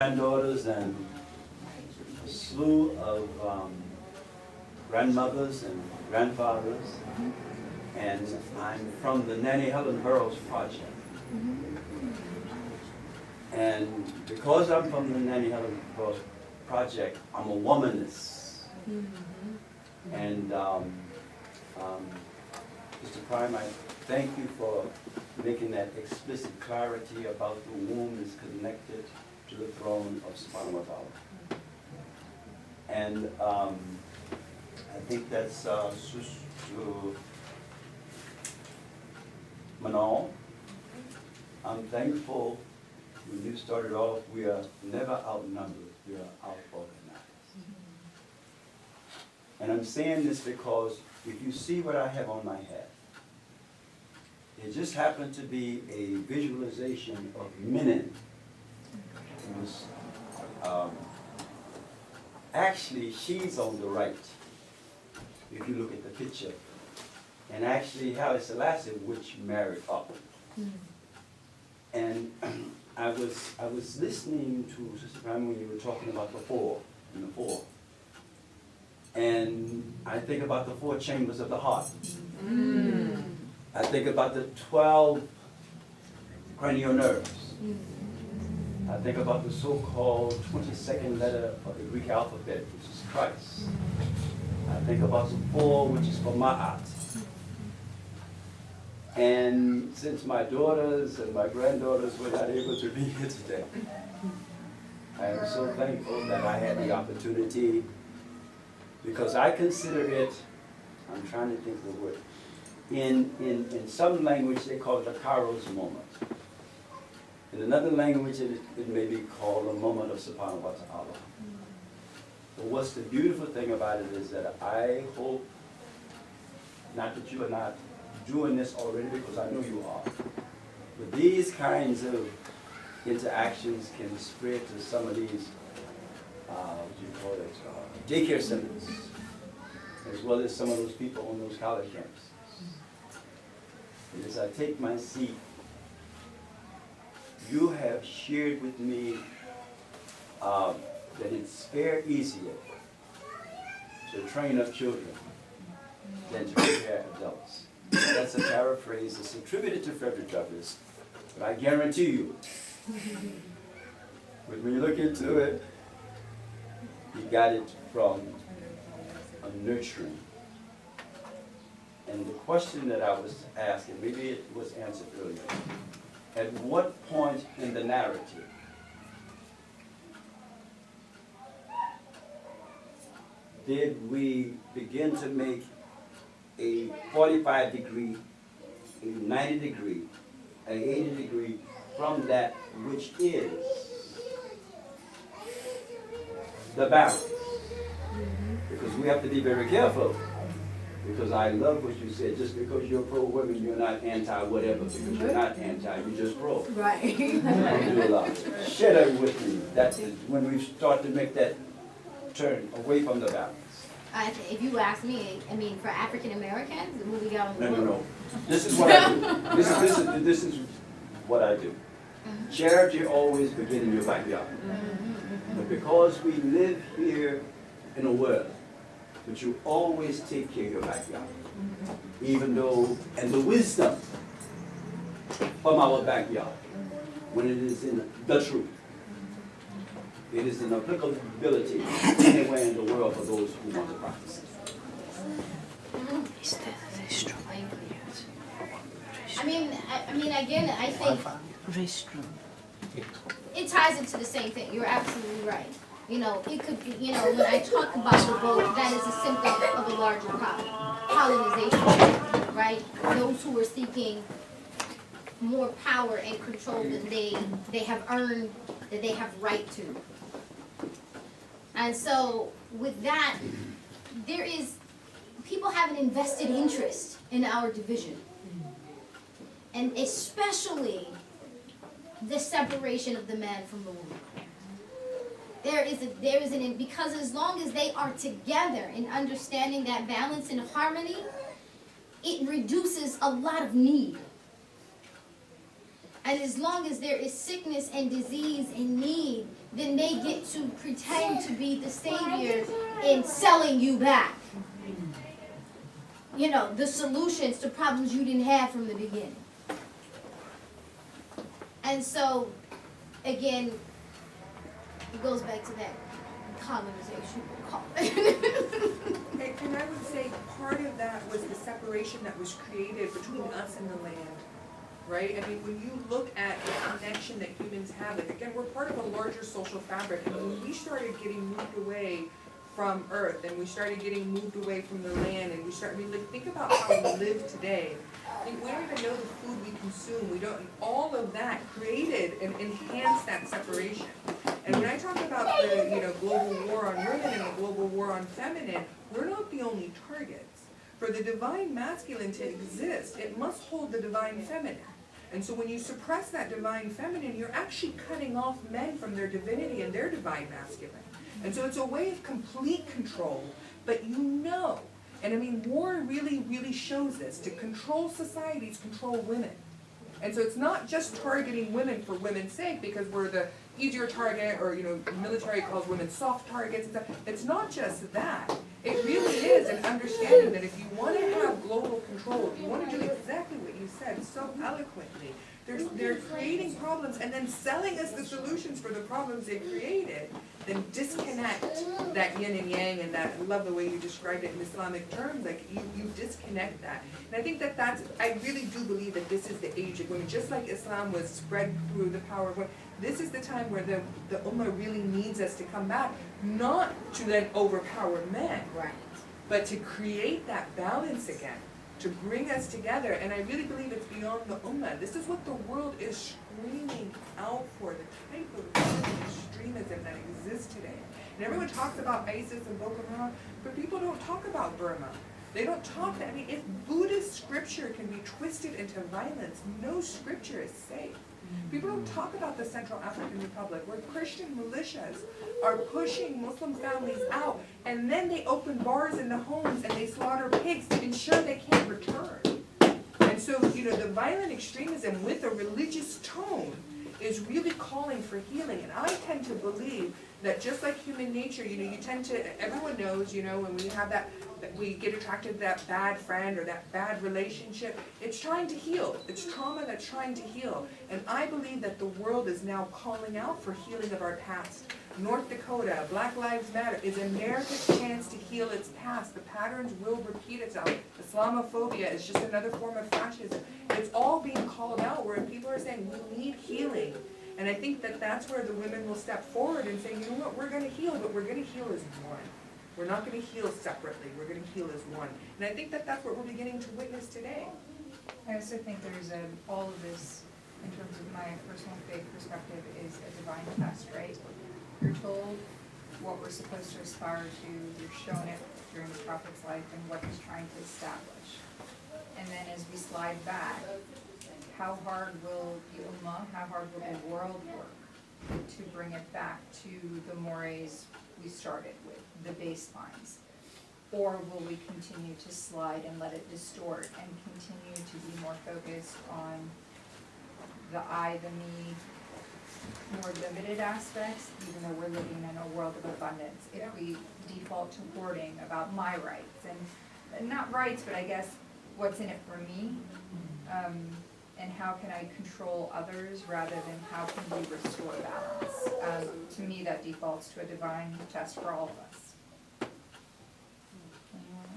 Granddaughters and a slew of grandmothers and grandfathers, and I'm from the Nanny Helen Burroughs Project. And because I'm from the Nanny Helen Burroughs Project, I'm a womanist. And Mr. Prime, I thank you for making that explicit clarity about the womb is connected to the throne of Subhanahu wa Ta'ala. And I think that's Sister Manal. I'm thankful when you started off, we are never outnumbered, we are outorganized. And I'm saying this because if you see what I have on my head, it just happened to be a visualization of Menon. Actually, she's on the right, if you look at the picture. And actually, Haile Selassie, which married up. And I was listening to Sister Pam when you were talking about the four. And I think about the 4 chambers of the heart. I think about the 12 cranial nerves. I think about the so-called 22nd letter of the Greek alphabet, which is Christ. I think about the 4, which is for Ma'at. And since my daughters and my granddaughters were not able to be here today, I am so thankful that I had the opportunity, because I consider it, I'm trying to think of the word, in some language they call it a Kairos moment. In another language, it may be called a moment of Subhanahu wa Ta'ala. But what's the beautiful thing about it is that I hope, not that you are not doing this already, because I know you are, but these kinds of interactions can spread to some of these, daycare centers, as well as some of those people on those college campuses. And as I take my seat, you have shared with me that it's far easier to train up children than to prepare adults. That's a paraphrase that's attributed to Frederick Douglass, but I guarantee you, when you look into it, he got it from a nurturing. And the question that I was asking, maybe it was answered earlier, at what point in the narrative did we begin to make a 45-degree, a 90-degree, an 80-degree from that which is the balance? Because we have to be very careful. Because I love what you said. Just because you're pro-women, you're not anti-whatever. Because you're not anti, you're just pro. Right. Share that with me. That's when we start to make that turn away from the balance. If you ask me, I mean, for African Americans, who we got on the No. This is what I do. This is what I do. Charity always begins in your backyard. But because we live here in a world, but you always take care of your backyard. Even though, and the wisdom from our backyard, when it is in the truth, it is an applicability anywhere in the world for those who want to practice it. I mean, again, I think it ties into the same thing. You're absolutely right. You know, it could be, you know, when I talk about the vote, that is a symptom of a larger problem. Colonization, right? Those who are seeking more power and control than they have earned, that they have right to. And so, with that, people have an invested interest in our division. And especially the separation of the man from the woman. Because as long as they are together in understanding that balance and harmony, it reduces a lot of need. And as long as there is sickness and disease and need, then they get to pretend to be the savior in selling you back, you know, the solutions to problems you didn't have from the beginning. And so, again, it goes back to that colonization, we'll call it. And I would say part of that was the separation that was created between us and the land, right? I mean, when you look at the connection that humans have, like, again, we're part of a larger social fabric, and when we started getting moved away from Earth, and we started getting moved away from the land, and I mean, like, think about how we live today. Like, we don't even know the food we consume, we don't, all of that created and enhanced that separation. And when I talk about the, you know, global war on women and the global war on feminine, we're not the only targets. For the divine masculine to exist, it must hold the divine feminine. And so when you suppress that divine feminine, you're actually cutting off men from their divinity and their divine masculine. And so it's a way of complete control, but you know, and I mean, war really, really shows this, to control societies, control women. And so it's not just targeting women for women's sake because we're the easier target, or, you know, the military calls women soft targets and stuff. It's not just that. It really is an understanding that if you want to have global control, if you want to do exactly what you said so eloquently, they're creating problems and then selling us the solutions for the problems they created, then disconnect that yin and yang, and that, I love the way you described it in Islamic terms, like you disconnect that. And I think I really do believe that this is the age of women, just like Islam was spread through the power of women. This is the time where the Ummah really needs us to come back, not to then overpower men, Right. but to create that balance again, to bring us together. And I really believe it's beyond the Ummah. This is what the world is screaming out for, the type of extremism that exists today. And everyone talks about ISIS and Boko Haram, but people don't talk about Burma. They don't talk, I mean, if Buddhist scripture can be twisted into violence, no scripture is safe. People don't talk about the Central African Republic, where Christian militias are pushing Muslim families out, and then they open bars in the homes and they slaughter pigs to ensure they can't return. And so, you know, the violent extremism with a religious tone is really calling for healing. And I tend to believe that just like human nature, you know, you tend to, everyone knows, you know, when we have that we get attracted to that bad friend or that bad relationship, it's trying to heal. It's trauma that's trying to heal. And I believe that the world is now calling out for healing of our past. North Dakota, Black Lives Matter, is America's chance to heal its past. The patterns will repeat itself. Islamophobia is just another form of fascism. It's all being called out where people are saying we need healing. And I think that that's where the women will step forward and say, you know what, we're going to heal, but we're going to heal as one. We're not going to heal separately. We're going to heal as one. And I think that that's what we're beginning to witness today. I also think there's all of this, in terms of my personal faith perspective, is a divine test, right? You're told what we're supposed to aspire to, you're shown it during the prophet's life and what he's trying to establish. And then as we slide back, how hard will the Ummah, how hard will the world work to bring it back to the mores we started with, the baselines? Or will we continue to slide and let it distort and continue to be more focused on the I, the me, more limited aspects, even though we're living in a world of abundance? If we default to hoarding about my rights, and not rights, but I guess what's in it for me, and how can I control others rather than how can we restore balance? To me, that defaults to a divine test for all of us. Anyone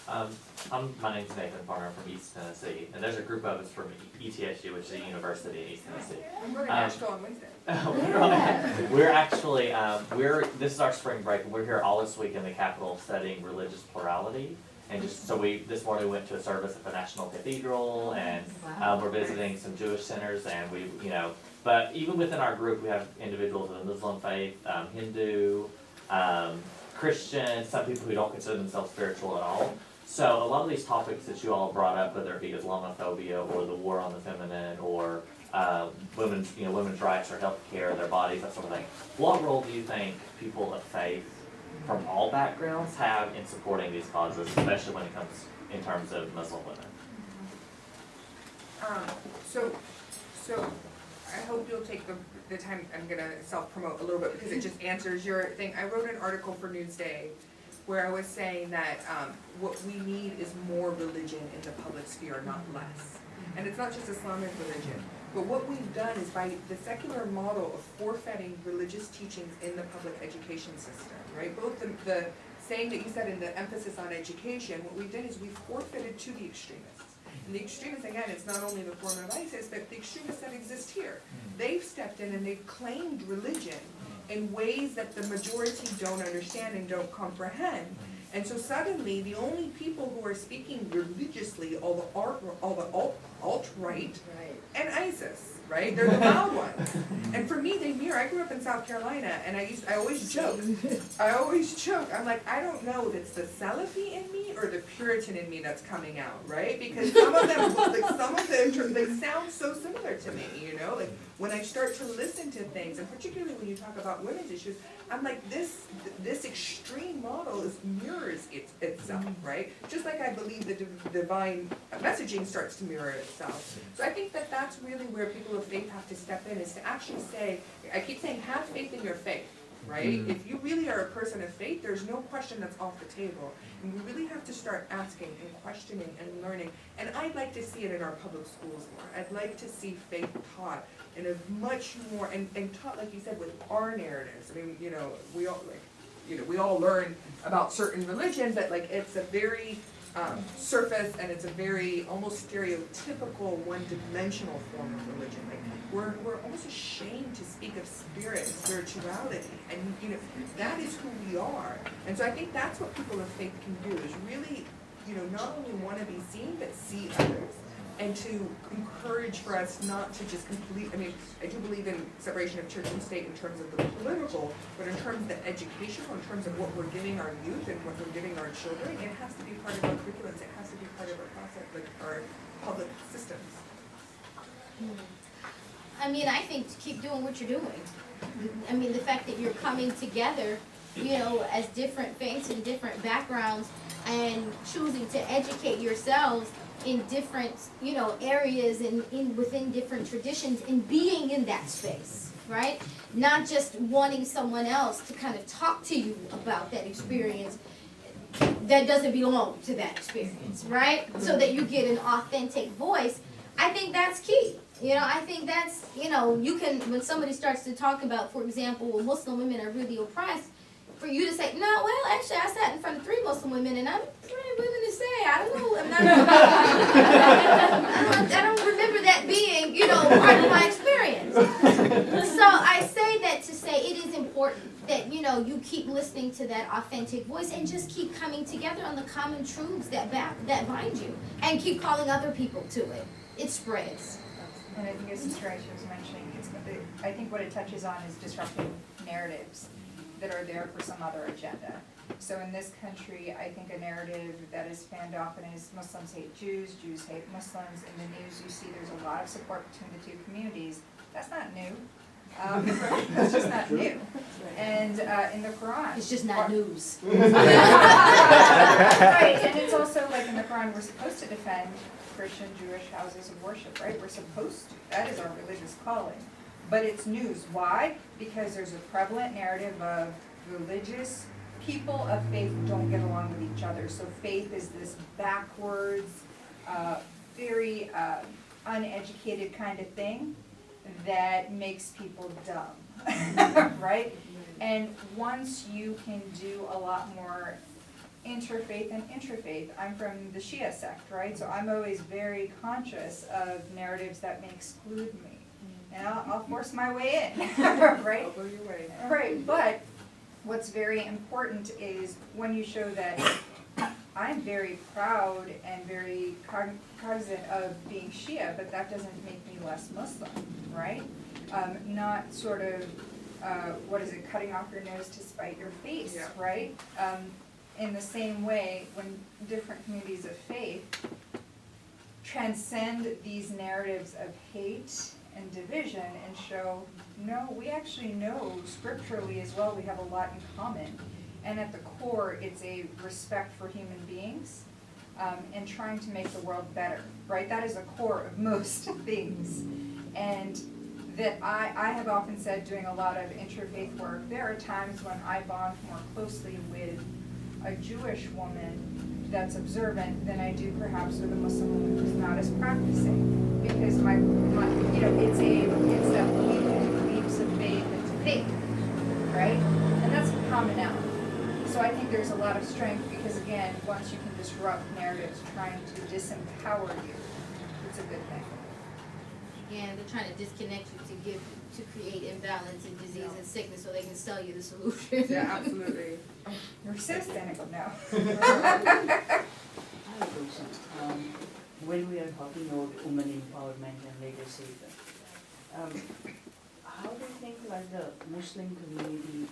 else? My name's Nathan Farmer from East Tennessee, and there's a group of us from ETSU, which is a university in East Tennessee. I'm going to Nashville on Wednesday. We're actually, this is our spring break, and we're here all this week in the Capitol studying religious plurality. And just, so this morning we went to a service at the National Cathedral, and we're visiting some Jewish centers, and we, you know, but even within our group, we have individuals of the Muslim faith, Hindu, Christian, some people who don't consider themselves spiritual at all. So a lot of these topics that you all brought up, whether it be Islamophobia or the war on the feminine or women's rights or health care, their bodies, that sort of thing. What role do you think people of faith from all backgrounds have in supporting these causes, especially when it comes in terms of Muslim women? So So, I hope you'll take the time, I'm gonna self-promote a little bit because it just answers your thing. I wrote an article for Newsday where I was saying that, what we need is more religion in the public sphere, not less. And it's not just Islamic religion, but what we've done is by the secular model of forfeiting religious teachings in the public education system, right? Both the saying that you said in the emphasis on education, what we've done is we've forfeited to the extremists. And the extremists, again, it's not only the form of ISIS, but the extremists that exist here. They've stepped in and they've claimed religion in ways that the majority don't understand and don't comprehend. And so suddenly, the only people who are speaking religiously, all the alt-right and ISIS, right? They're the loud ones. And for me, they mirror, I grew up in South Carolina, and I always joke, I'm like, I don't know if it's the Salafi in me or the Puritan in me that's coming out, right? Because some of them, they sound so similar to me, you know? Like, when I start to listen to things, and particularly when you talk about women's issues, I'm like, this extreme model mirrors itself, right? Just like I believe the divine messaging starts to mirror itself. So I think that that's really where people of faith have to step in, is to actually say, I keep saying, have faith in your faith, right? If you really are a person of faith, there's no question that's off the table. And we really have to start asking and questioning and learning. And I'd like to see it in our public schools more. I'd like to see faith taught in a much more, and taught, like you said, with our narratives. I mean, you know, we all learn about certain religion, but like it's a very surface, and it's a very almost stereotypical, one-dimensional form of religion. Like we're almost ashamed to speak of spirit and spirituality, and you know that is who we are. And so I think that's what people of faith can do, is really, you know, not only want to be seen but see others. And to encourage for us not to just I mean, I do believe in separation of church and state in terms of the political, but in terms of the educational, in terms of what we're giving our youth and what we're giving our children, it has to be part of our curriculums, it has to be part of our process, like our public systems. I mean, I think to keep doing what you're doing. I mean, the fact that you're coming together, you know, as different faiths and different backgrounds, and choosing to educate yourselves in different, you know, areas and within different traditions, and being in that space, right? Not just wanting someone else to kind of talk to you about that experience that doesn't belong to that experience, right? So that you get an authentic voice. I think that's key. You know, I think that's, you know, you can, when somebody starts to talk about, for example, well, Muslim women are really oppressed, for you to say, no, well, actually, I sat in front of 3 Muslim women, and I'm pretty willing to say, I don't know, I don't remember that being, you know, part of my experience. So I say that to say it is important that, you know, you keep listening to that authentic voice and just keep coming together on the common truths that bind you, and keep calling other people to it. It spreads. And I think as Sister Aisha was mentioning, I think what it touches on is disrupting narratives that are there for some other agenda. So in this country, I think a narrative that is fanned often is Muslims hate Jews, Jews hate Muslims. In the news, you see there's a lot of support between the two communities. That's not new. It's just not new. And in the Quran, It's just not news. right, and it's also like in the Quran, we're supposed to defend Christian, Jewish houses of worship, right? We're supposed to. That is our religious calling. But it's news. Why? Because there's a prevalent narrative of religious people of faith don't get along with each other. So faith is this backwards, very uneducated kind of thing that makes people dumb, right? And once you can do a lot more interfaith and interfaith, I'm from the Shia sect, right? So I'm always very conscious of narratives that may exclude me. And I'll force my way in, right? I'll go your way. Right, but what's very important is when you show that I'm very proud and very cognizant of being Shia, but that doesn't make me less Muslim, right? Not sort of, cutting off your nose to spite your face, Yeah. right? In the same way, when different communities of faith transcend these narratives of hate and division and show, no, we actually know scripturally as well, we have a lot in common. And at the core, it's a respect for human beings and trying to make the world better, right? That is the core of most things. And that I have often said, doing a lot of interfaith work, there are times when I bond more closely with a Jewish woman that's observant than I do perhaps with a Muslim woman who's not as practicing. Because my you know, it's that leaps of faith into faith, right? And that's a commonality. So I think there's a lot of strength because again, once you can disrupt narratives trying to disempower you, it's a good thing. Again, they're trying to disconnect you to create imbalance and disease and sickness so they can sell you the solution. Yeah, absolutely. You're so cynical now. I have a question. When we are talking about women empowerment and leadership, how do you think like the Muslim community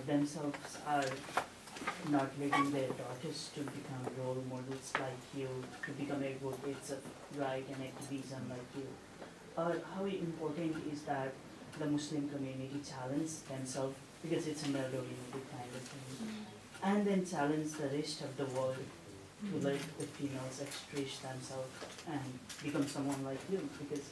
themselves are not letting their daughters to become role models like you, to become advocates of right and activism like you? Or how important is that the Muslim community challenge themselves, because it's a male-dominated kind of thing, and then challenge the rest of the world to let the females express themselves and become someone like you, because